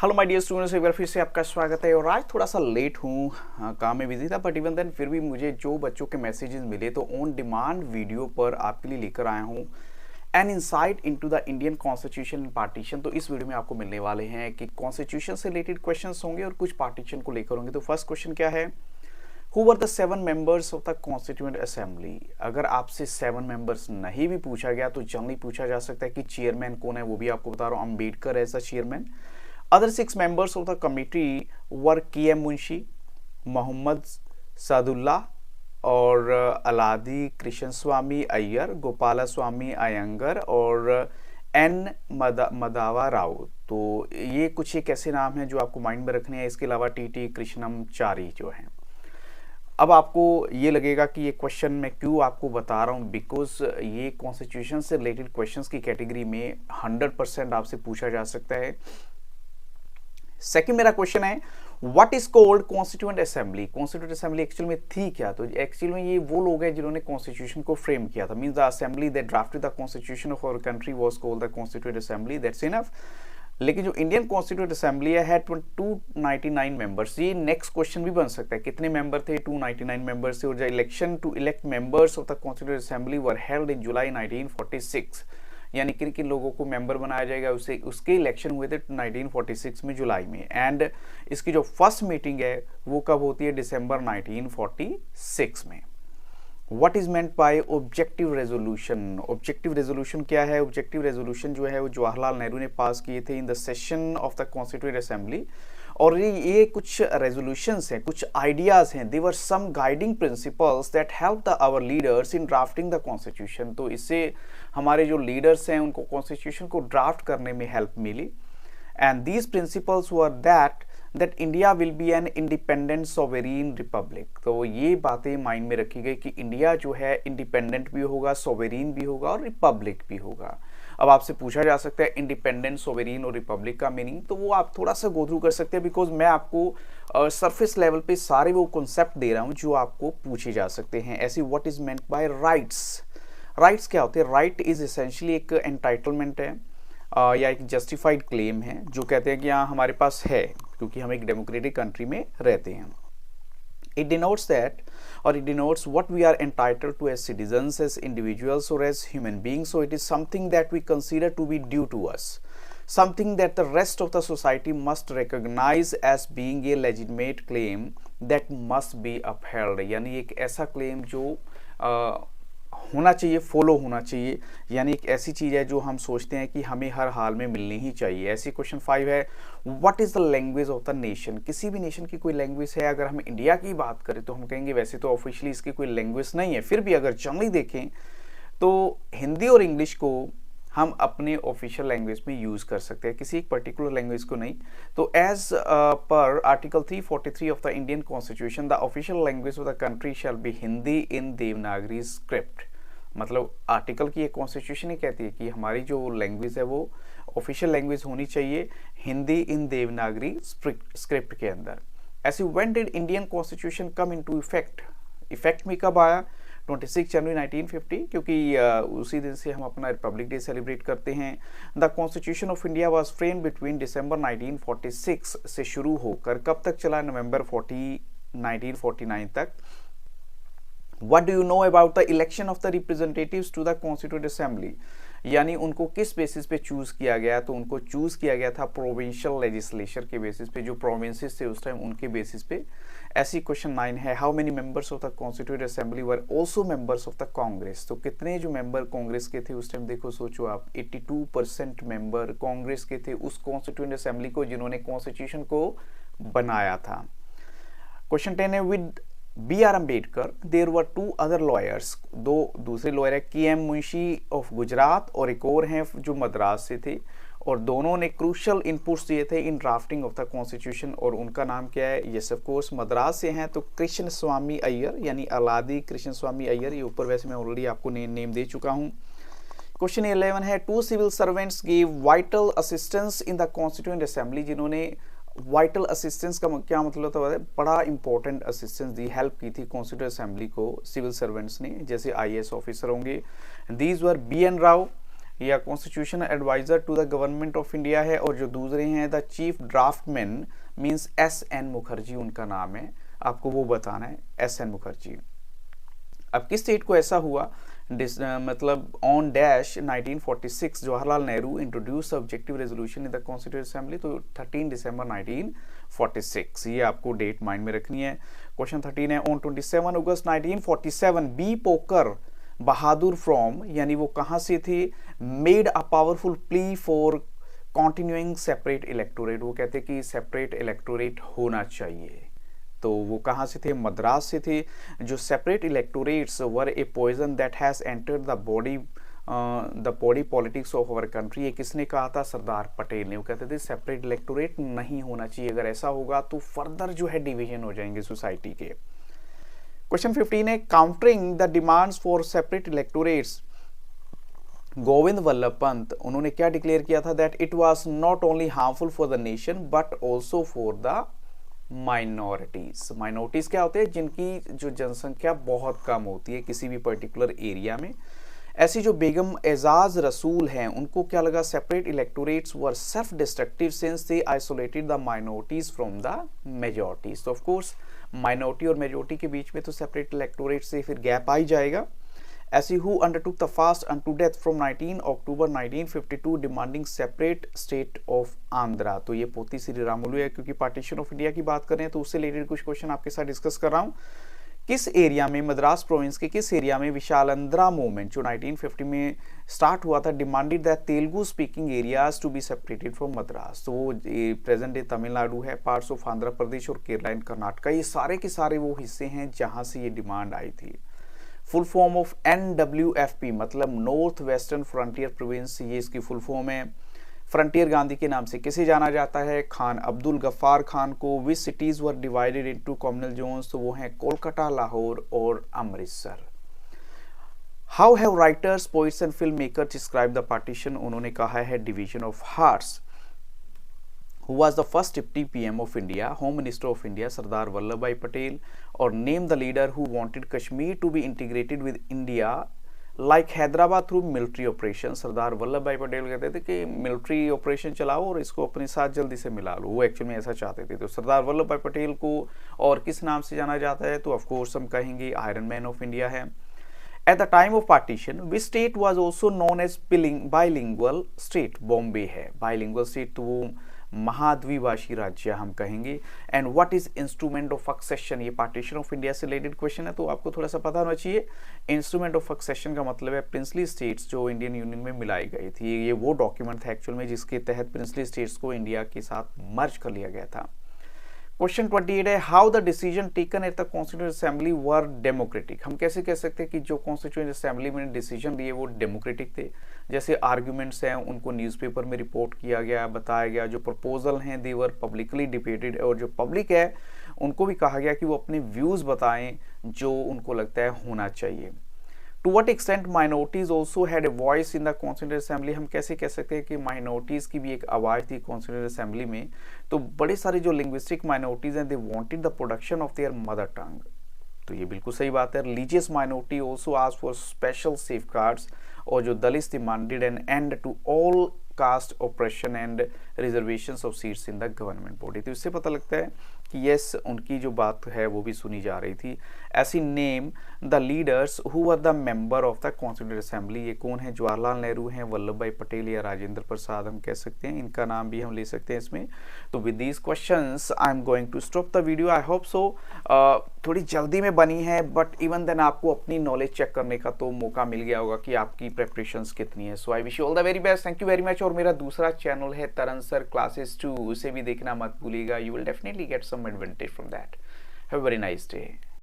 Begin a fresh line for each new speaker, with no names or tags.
Hello my dear students, एक बार फिर से आपका स्वागत है। और आज थोड़ा सा लेट हूँ, हाँ, काम में बिजी था, बट इवन देन फिर भी मुझे जो बच्चों के मैसेजेस मिले तो ऑन डिमांड वीडियो पर आपके लिए लेकर आया हूँ an insight into the Indian constitution and partition. तो इस वीडियो में आपको मिलने वाले हैं कि कॉन्स्टिट्यूशन से रिलेटेड क्वेश्चंस होंगे और कुछ पार्टीशन को लेकर होंगे। तो फर्स्ट क्वेश्चन क्या है, who were the 7 members of the constituent assembly. अगर आपसे 7 मेंबर्स नहीं भी पूछा गया तो जनरली पूछा जा सकता है कि चेयरमैन कौन है, वो भी आपको बता रहा हूँ, Ambedkar as the chairman. Other 6 members of the committee were K.M. Munshi, Mohammad Saadulla और अलादी कृष्ण स्वामी अय्यर, गोपाला स्वामी अयंगर और एन मदावा राव। तो ये कुछ एक ऐसे नाम हैं जो आपको माइंड में रखने हैं। इसके अलावा टी कृष्णमचारी जो हैं। अब आपको ये लगेगा कि ये क्वेश्चन मैं क्यों आपको बता रहा हूँ, बिकॉज ये कॉन्स्टिट्यूशन से रिलेटेड क्वेश्चंस की कैटेगरी में 100% आपसे पूछा जा सकता है। सेकंड मेरा क्वेश्चन है, what is called constituent assembly. Constituent assembly actual में थी क्या? तो एक्चुअल में ये वो लोग हैं जिन्होंने कॉन्स्टिट्यूशन को फ्रेम किया था। Means the assembly that drafted the constitution of our country was called the constituent Assembly, that's enough. लेकिन जो इंडियन कॉन्स्टिट्यूएंट असेंबली है 299 मेंबर्स। ये नेक्स्ट क्वेश्चन भी बन सकता है, कितने मेंबर थे? 299 मेंबर्स थे। और जो election to elect members of the constituent assembly were held in July 1946। यानी किन किन लोगों को मेंबर बनाया जाएगा, उसके इलेक्शन हुए थे 1946 में जुलाई में। एंड इसकी जो फर्स्ट मीटिंग है वो कब होती है? दिसंबर 1946 में। What is meant by objective resolution. Objective resolution क्या है? ऑब्जेक्टिव रेजोल्यूशन जो है वो जवाहरलाल नेहरू ने पास किए थे in the session of the constituent assembly. और ये कुछ रेजोल्यूशंस हैं, कुछ आइडियाज हैं। They were some guiding principles that help the our leaders in drafting the constitution. तो इससे हमारे जो लीडर्स हैं उनको कॉन्स्टिट्यूशन को ड्राफ्ट करने में हेल्प मिली। And these principles were that India will be an independent sovereign republic. तो ये बातें माइंड में रखी गई कि इंडिया जो है इंडिपेंडेंट भी होगा, सोवेरीन भी होगा और रिपब्लिक भी होगा। अब आपसे पूछा जा सकता है इंडिपेंडेंट, सोवेरीन और रिपब्लिक का मीनिंग, तो वो आप थोड़ा सा गो थ्रू कर सकते हैं, बिकॉज मैं आपको सरफेस लेवल पे सारे वो कॉन्सेप्ट दे रहा हूँ जो आपको पूछे जा सकते हैं। ऐसे what is meant by rights. Rights क्या होते हैं? राइट इज एसेंशियली एक एंटाइटलमेंट है या एक जस्टिफाइड क्लेम है जो कहते हैं कि हाँ हमारे पास है, क्योंकि हम एक डेमोक्रेटिक कंट्री में रहते हैं। It denotes that, or it denotes what we are entitled to as citizens, as individuals, or as human beings. So it is something that we consider to be due to us, something that the rest of the society must recognize as being a legitimate claim that must be upheld. यानी एक ऐसा claim जो होना चाहिए, follow होना चाहिए। यानी एक ऐसी चीज़ है जो हम सोचते हैं कि हमें हर हाल में मिलनी ही चाहिए। ऐसी क्वेश्चन 5 है, what is the language of the nation. किसी भी नेशन की कोई लैंग्वेज है? अगर हम इंडिया की बात करें तो हम कहेंगे वैसे तो ऑफिशियली इसकी कोई लैंग्वेज नहीं है, फिर भी अगर जनरली देखें तो हिंदी और इंग्लिश को हम अपने ऑफिशियल लैंग्वेज में यूज़ कर सकते हैं, किसी एक पर्टिकुलर लैंग्वेज को नहीं। तो as per article 343 of the Indian constitution, the official language of the country shall be Hindi in Devanagari script. मतलब आर्टिकल की एक कॉन्स्टिट्यूशन ही कहती है कि हमारी जो लैंग्वेज है वो ऑफिशियल लैंग्वेज होनी चाहिए हिंदी इन देवनागरी स्क्रिप्ट के अंदर। ऐसे when did Indian constitution come into effect. Effect में कब आया? 26 जनवरी 1950, क्योंकि उसी दिन से हम अपना रिपब्लिक डे सेलिब्रेट करते हैं। The constitution of India was frame between December 1946 से शुरू होकर कब तक चला? नवंबर 1949 तक। What do you know about the election of the representatives to the Constituent Assembly? यानी उनको किस बेसिस पे चूज किया गया? तो उनको चूज किया गया था प्रोविंशियल लेजिस्लेचर के बेसिस पे, जो प्रोविंसेस थे उस टाइम उनके बेसिस पे। ऐसी क्वेश्चन 9 है, how many members of the constituent assembly were also members of the Congress. तो कितने जो मेंबर कांग्रेस के थे उस टाइम? देखो सोचो आप, 82% मेंबर कांग्रेस के थे उस कॉन्स्टिट्यूएंट असेंबली को जिन्होंने कॉन्स्टिट्यूशन को बनाया था। क्वेश्चन 10 है, with B.R. Ambedkar there were 2 other lawyers. 2 दूसरे लॉयर है, K.M. मुंशी ऑफ गुजरात और एक और हैं जो मद्रास से थे, और दोनों ने क्रूशल इनपुट्स दिए थे in drafting of the constitution. और उनका नाम क्या है? यस ऑफ कोर्स मद्रास से हैं तो कृष्ण स्वामी अय्यर, यानी अलादी कृष्ण स्वामी अय्यर। ये ऊपर वैसे मैं ऑलरेडी आपको नेम दे चुका हूँ। क्वेश्चन 11 है, 2 civil servants give vital assistance in the constituent Assembly. जिन्होंने वाइटल असिस्टेंस का क्या मतलब होता है? बड़ा इंपॉर्टेंट असिस्टेंस दी, हेल्प की थी कॉन्स्टिट्यूएंट असेंबली को सिविल सर्वेंट्स ने, जैसे IAS ऑफिसर होंगे। These were B.N. राव या constitution adviser to the government of India है, और जो दूसरे हैं the chief draftsman means S N. Mukherjee उनका नाम है, आपको वो बताना है, एस.एन. मुखर्जी। अब किस डेट को ऐसा हुआ, मतलब on dash 1946 Jawaharlal Nehru introduce objective resolution in the constituent assembly, तो 13 दिसंबर 1946, ये आपको डेट माइंड में रखनी है। क्वेश्चन 13 है, on 27 August 1947 B Pocker Bahadur from, यानी वो कहां से थे, made a powerful plea for continuing separate electorate, वो कहते कि सेपरेट इलेक्टोरेट होना चाहिए, तो वो कहाँ से थे, मद्रास से थे। जो separate electorates were a poison that has entered the body politics of our country, ये किसने कहा था, सरदार पटेल ने। वो कहते थे सेपरेट इलेक्टोरेट नहीं होना चाहिए, अगर ऐसा होगा तो फर्दर जो है डिवीजन हो जाएंगे सोसाइटी के। क्वेश्चन 15 है, countering the demands for separate electorates, Govind Vallabh Pant उन्होंने क्या डिक्लेयर किया था, that it was not only harmful for the nation but also for the minorities. Minorities क्या होते हैं, जिनकी जो जनसंख्या बहुत कम होती है किसी भी पर्टिकुलर एरिया में। ऐसी जो बेगम एजाज रसूल हैं, उनको क्या लगा, separate electorates were self destructive since they isolated the minorities from the majorities. तो ऑफ कोर्स माइनॉरिटी और मेजॉरिटी के बीच में तो सेपरेट इलेक्टोरेट से फिर गैप आ ही जाएगा। ऐसी who undertook the fast unto death from 19 October 1952 demanding separate state of Andhra, तो ये पोती श्री रामुलु है, क्योंकि पार्टीशन ऑफ इंडिया की बात करें तो उससे रिलेटेड कुछ क्वेश्चन आपके साथ डिस्कस कर रहा हूँ। किस एरिया में, मद्रास प्रोविंस के किस एरिया में विशालांध्रा मूवमेंट जो 1950 में स्टार्ट हुआ था, demanded that Telugu speaking areas to be separated from Madras, तो वो प्रेजेंट डे तमिलनाडु है, पार्ट्स ऑफ आंध्र प्रदेश और केरला एंड कर्नाटका, ये सारे के सारे वो हिस्से हैं जहां से ये डिमांड आई थी। फुल फॉर्म ऑफ NWFP मतलब नॉर्थ वेस्टर्न फ्रंटियर प्रोविंस, ये इसकी फुल फॉर्म है। फ्रंटियर गांधी के नाम से किसे जाना जाता है, खान अब्दुल गफ्फार खान को। Which cities were divided into communal zones, तो वो हैं कोलकाता, लाहौर और Amritsar. How have writers, poets and film maker describe the partition, उन्होंने कहा है division of hearts. Who was the first deputy PM of India, Home Minister of India, Sardar Vallabhbhai Patel, or name the leader who wanted Kashmir to be integrated with India like Hyderabad through military operation। Sardar Vallabh भाई पटेल कहते थे कि military operation चलाओ और इसको अपने साथ जल्दी से मिला लो, वो एक्चुअल में ऐसा चाहते थे। तो सरदार वल्लभ भाई पटेल को और किस नाम से जाना जाता है, तो ऑफ कोर्स हम कहेंगे आयरन मैन ऑफ इंडिया है। At the time of partition, which state was also known as bilingual state? Bombay है bilingual state, तो वो महाद्विभाषी राज्य हम कहेंगे। And what is instrument of succession, ये पार्टीशन ऑफ इंडिया से रिलेटेड क्वेश्चन है, तो आपको थोड़ा सा पता होना चाहिए। इंस्ट्रूमेंट ऑफ सक्सेशन का मतलब है प्रिंसली स्टेट्स जो इंडियन यूनियन में मिलाई गई थी, ये वो डॉक्यूमेंट था एक्चुअल में जिसके तहत प्रिंसली स्टेट्स को इंडिया के साथ मर्ज कर लिया गया था। क्वेश्चन 28 है, how the decision taken at the constituent assembly were democratic. हम कैसे कह सकते हैं कि जो कॉन्स्टिट्यूएंट असेंबली में डिसीजन लिए वो डेमोक्रेटिक थे। जैसे आर्ग्यूमेंट्स हैं उनको न्यूज़पेपर में रिपोर्ट किया गया, बताया गया, जो प्रपोजल हैं दे वर पब्लिकली डिबेटेड, और जो पब्लिक है उनको भी कहा गया कि वो अपने व्यूज़ बताएं जो उनको लगता है होना चाहिए। To what extent minorities also had a voice in the constituent Assembly, हम कैसे कह सकते हैं कि माइनॉरिटीज की भी एक आवाज़ थी कॉन्स्टिट्यूएंट असेंबली में। तो बड़े सारे जो लिंग्विस्टिक माइनॉरिटीज हैं they wanted the production of their mother tongue, तो ये बिल्कुल सही बात है। Religious minority also asked for special safeguards, और जो Dalit demanded an end to all caste operation and reservations of seats in the government body. तो इससे पता लगता है कि यस उनकी जो बात है वो भी सुनी जा रही थी। ऐसी name the leaders who were the member of the constituent assembly, ये कौन है, जवाहरलाल नेहरू हैं, वल्लभ भाई पटेल या राजेंद्र प्रसाद हम कह सकते हैं, इनका नाम भी हम ले सकते हैं इसमें। तो with these questions I am going to stop the video. I hope so थोड़ी जल्दी में बनी है, बट इवन देन आपको अपनी नॉलेज चेक करने का तो मौका मिल गया होगा कि आपकी प्रेपरेशंस कितनी है। So I wish you all the very best, thank you very much. और मेरा दूसरा चैनल है तरन सर क्लासेस 2, उसे भी देखना मत भूलिएगा, you will definitely get some advantage from that. Have a very nice day.